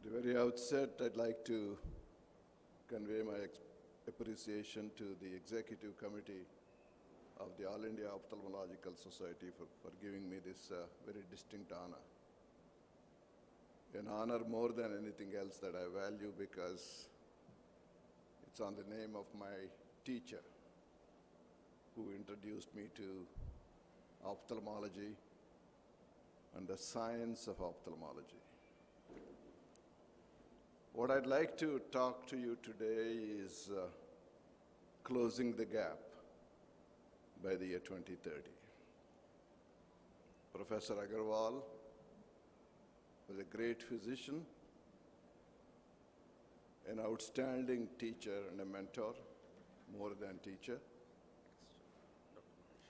At the very outset, I'd like to convey my appreciation to the Executive Committee of the All India Ophthalmological Society for giving me this very distinct honor. An honor more than anything else that I value because it's on the name of my teacher who introduced me to ophthalmology and the science of ophthalmology. What I'd like to talk to you today is closing the gap by the year 2030. Professor Agarwal was a great physician, an outstanding teacher and a mentor, more than teacher,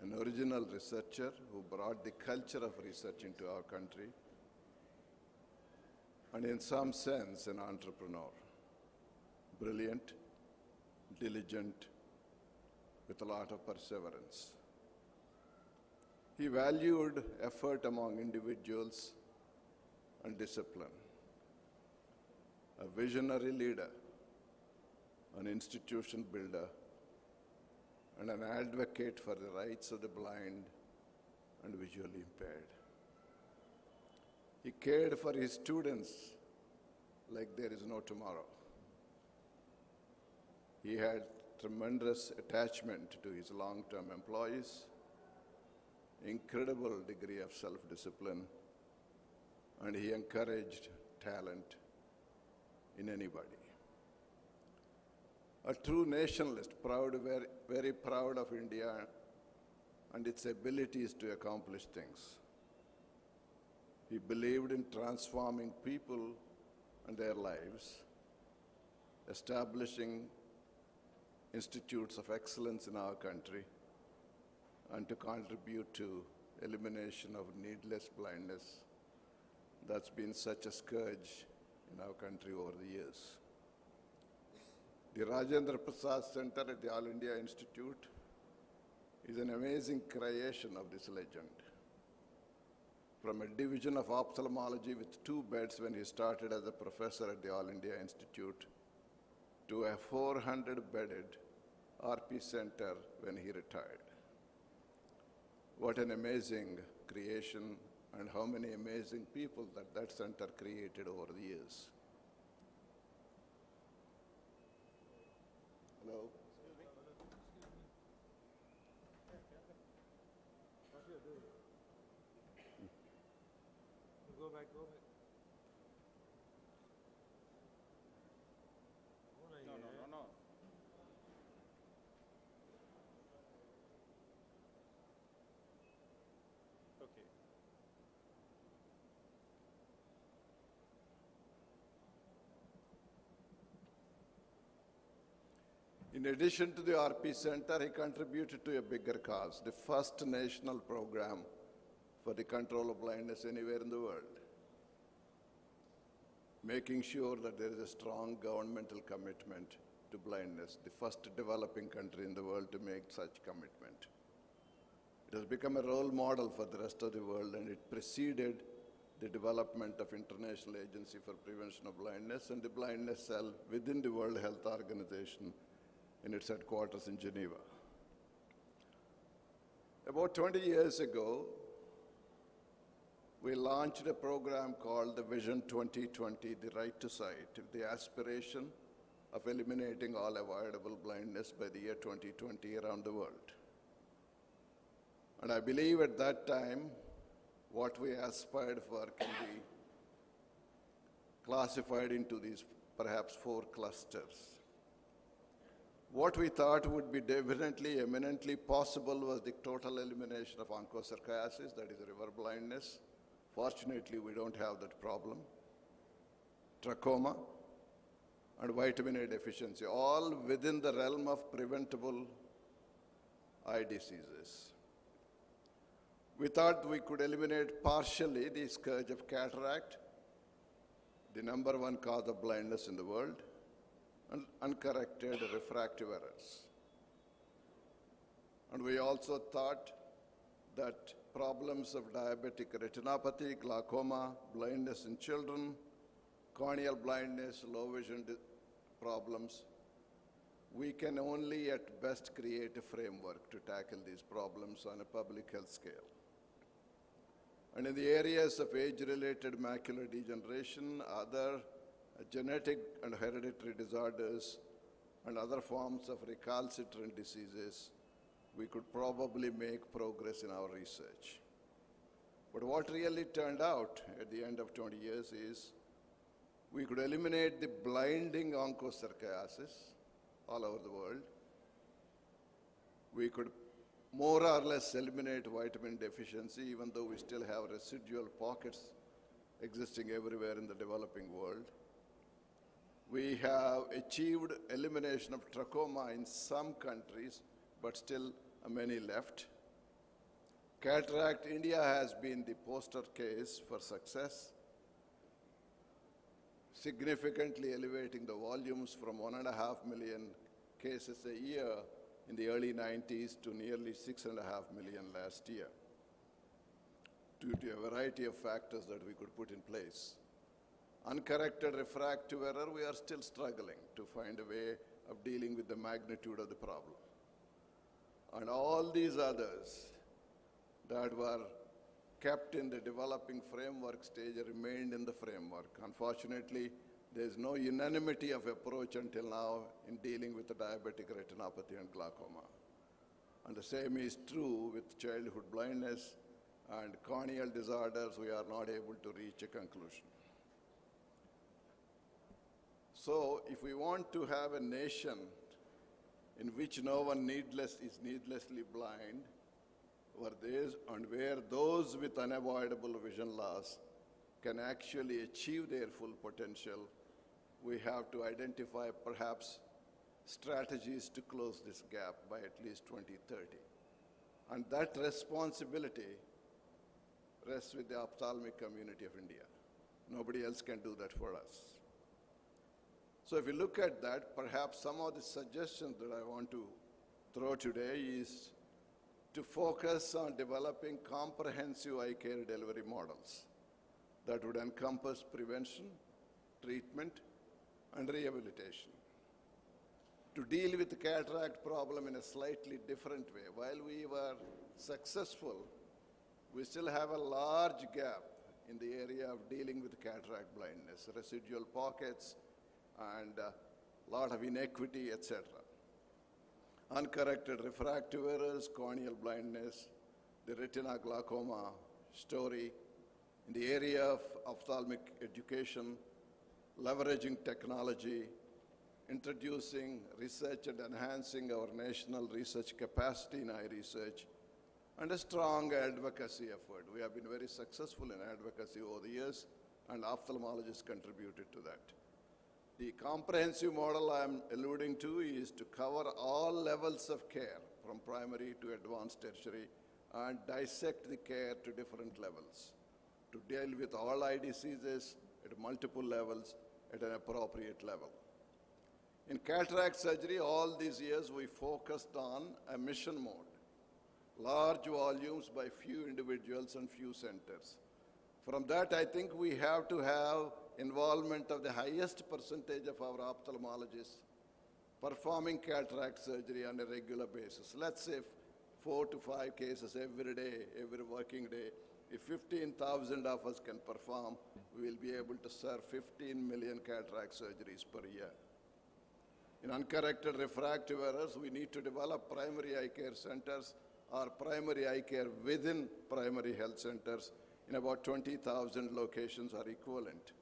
an original researcher who brought the culture of research into our country, and in some sense, an entrepreneur. Brilliant, diligent, with a lot of perseverance. He valued effort among individuals and discipline. A visionary leader, an institution builder, and an advocate for the rights of the blind and visually impaired. He cared for his students like there is no tomorrow. He had tremendous attachment to his long-term employees, incredible degree of self-discipline, and he encouraged talent in anybody. A true nationalist, very proud of India and its abilities to accomplish things. He believed in transforming people and their lives, establishing institutes of excellence in our country, and to contribute to elimination of needless blindness that's been such a scourge in our country over the years. The Rajendra Prasad Center at the All India Institute is an amazing creation of this legend. From a division of ophthalmology with 2 beds when he started as a professor at the All India Institute to a 400-bedded RP center when he retired. What an amazing creation, and how many amazing people that center created over the years. Hello? What are you doing? Go back, go back. No. Okay. In addition to the RP Center, he contributed to a bigger cause, the first national program for the control of blindness anywhere in the world, making sure that there is a strong governmental commitment to blindness, the first developing country in the world to make such commitment. It has become a role model for the rest of the world, and it preceded the development of International Agency for Prevention of Blindness and the Blindness Cell within the World Health Organization in its headquarters in Geneva. About 20 years ago, we launched a program called the Vision 2020, the Right to Sight, with the aspiration of eliminating all avoidable blindness by the year 2020 around the world. And I believe at that time, what we aspired for can be classified into these perhaps 4 clusters. What we thought would be definitely, eminently possible was the total elimination of onchocerciasis, that is river blindness. Fortunately, we don't have that problem. Trachoma and vitamin A deficiency, all within the realm of preventable eye diseases. We thought we could eliminate partially the scourge of cataract, the #1 cause of blindness in the world, and uncorrected refractive errors. And we also thought that problems of diabetic retinopathy, glaucoma, blindness in children, corneal blindness, low vision problems, we can only at best create a framework to tackle these problems on a public health scale. And in the areas of age-related macular degeneration, other genetic and hereditary disorders, and other forms of recalcitrant diseases, we could probably make progress in our research. But what really turned out at the end of 20 years is we could eliminate the blinding onchocerciasis all over the world. We could more or less eliminate vitamin deficiency, even though we still have residual pockets existing everywhere in the developing world. We have achieved elimination of trachoma in some countries, but still many left. Cataract, India has been the poster case for success, significantly elevating the volumes from 1.5 million cases a year in the early 90s to nearly 6.5 million last year, due to a variety of factors that we could put in place. Uncorrected refractive error, we are still struggling to find a way of dealing with the magnitude of the problem. And all these others that were kept in the developing framework stage remained in the framework. Unfortunately, there is no unanimity of approach until now in dealing with the diabetic retinopathy and glaucoma. And the same is true with childhood blindness and corneal disorders. We are not able to reach a conclusion. So if we want to have a nation in which no one is needlessly blind, where those with unavoidable vision loss can actually achieve their full potential, we have to identify perhaps strategies to close this gap by at least 2030. And that responsibility rests with the ophthalmic community of India. Nobody else can do that for us. So if you look at that, perhaps some of the suggestions that I want to throw today is to focus on developing comprehensive eye care delivery models that would encompass prevention, treatment, and rehabilitation. To deal with the cataract problem in a slightly different way, while we were successful, we still have a large gap in the area of dealing with cataract blindness, residual pockets, and a lot of inequity, etc. Uncorrected refractive errors, corneal blindness, the retina glaucoma story. In the area of ophthalmic education, leveraging technology, introducing research and enhancing our national research capacity in eye research, and a strong advocacy effort. We have been very successful in advocacy over the years, and ophthalmologists contributed to that. The comprehensive model I'm alluding to is to cover all levels of care, from primary to advanced tertiary, and dissect the care to different levels, to deal with all eye diseases at multiple levels at an appropriate level. In cataract surgery, all these years we focused on a mission mode, large volumes by few individuals and few centers. From that, I think we have to have involvement of the highest percentage of our ophthalmologists performing cataract surgery on a regular basis. Let's say 4 to 5 cases every day, every working day. If 15,000 of us can perform, we will be able to serve 15 million cataract surgeries per year. In uncorrected refractive errors, we need to develop primary eye care centers or primary eye care within primary health centers in about 20,000 locations or equivalent,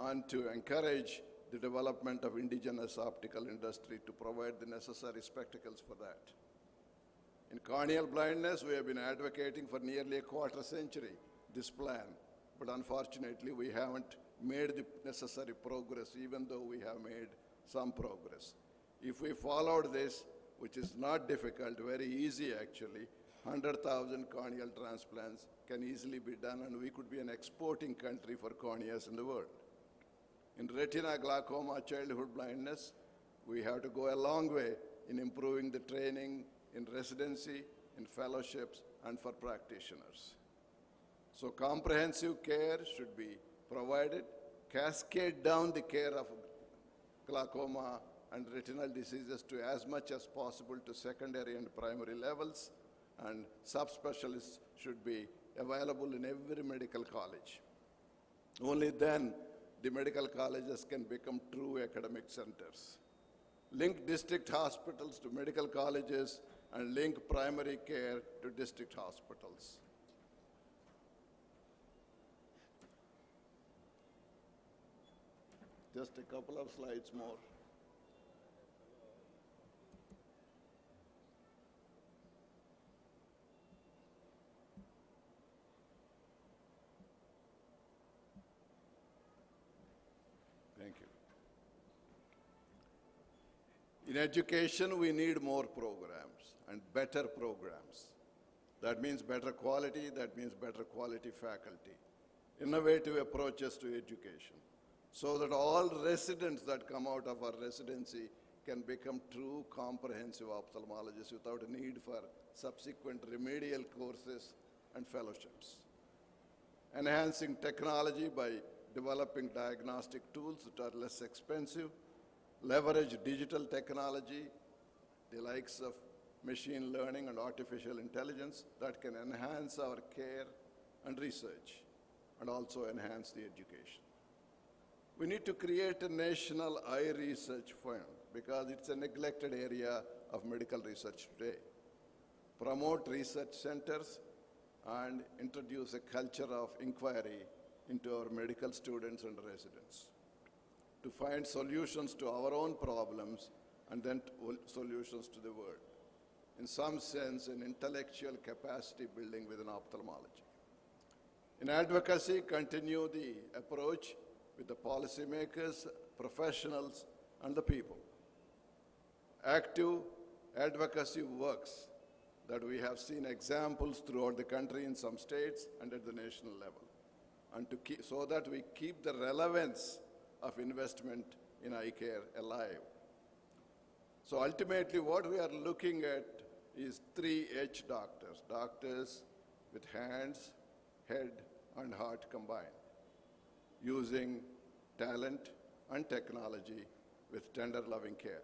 and to encourage the development of indigenous optical industry to provide the necessary spectacles for that. In corneal blindness, we have been advocating for nearly a quarter century this plan, but unfortunately we haven't made the necessary progress, even though we have made some progress. If we followed this, which is not difficult, very easy actually, 100,000 corneal transplants can easily be done, and we could be an exporting country for corneas in the world. In retina, glaucoma, childhood blindness, we have to go a long way in improving the training in residency, in fellowships, and for practitioners. So comprehensive care should be provided, cascade down the care of glaucoma and retinal diseases to as much as possible to secondary and primary levels, and subspecialists should be available in every medical college. Only then the medical colleges can become true academic centers. Link district hospitals to medical colleges and link primary care to district hospitals. Just a couple of slides more. Thank you. In education, we need more programs and better programs. That means better quality, that means better quality faculty. Innovative approaches to education, so that all residents that come out of our residency can become true comprehensive ophthalmologists without a need for subsequent remedial courses and fellowships. Enhancing technology by developing diagnostic tools that are less expensive, leverage digital technology, the likes of machine learning and artificial intelligence that can enhance our care and research and also enhance the education. We need to create a national eye research fund because it's a neglected area of medical research today. Promote research centers and introduce a culture of inquiry into our medical students and residents to find solutions to our own problems and then solutions to the world. In some sense, an intellectual capacity building within ophthalmology. In advocacy, continue the approach with the policymakers, professionals, and the people. Active advocacy works that we have seen examples throughout the country in some states and at the national level, and so that we keep the relevance of investment in eye care alive. So ultimately, what we are looking at is 3H doctors, doctors with hands, head, and heart combined, using talent and technology with tender, loving care.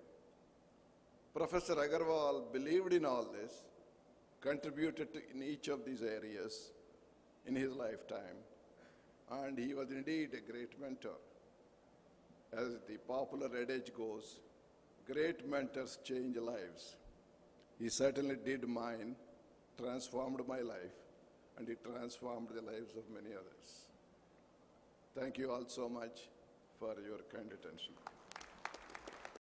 Professor Agarwal believed in all this, contributed in each of these areas in his lifetime, and he was indeed a great mentor. As the popular adage goes, great mentors change lives. He certainly did mine, transformed my life, and he transformed the lives of many others. Thank you all so much for your kind attention.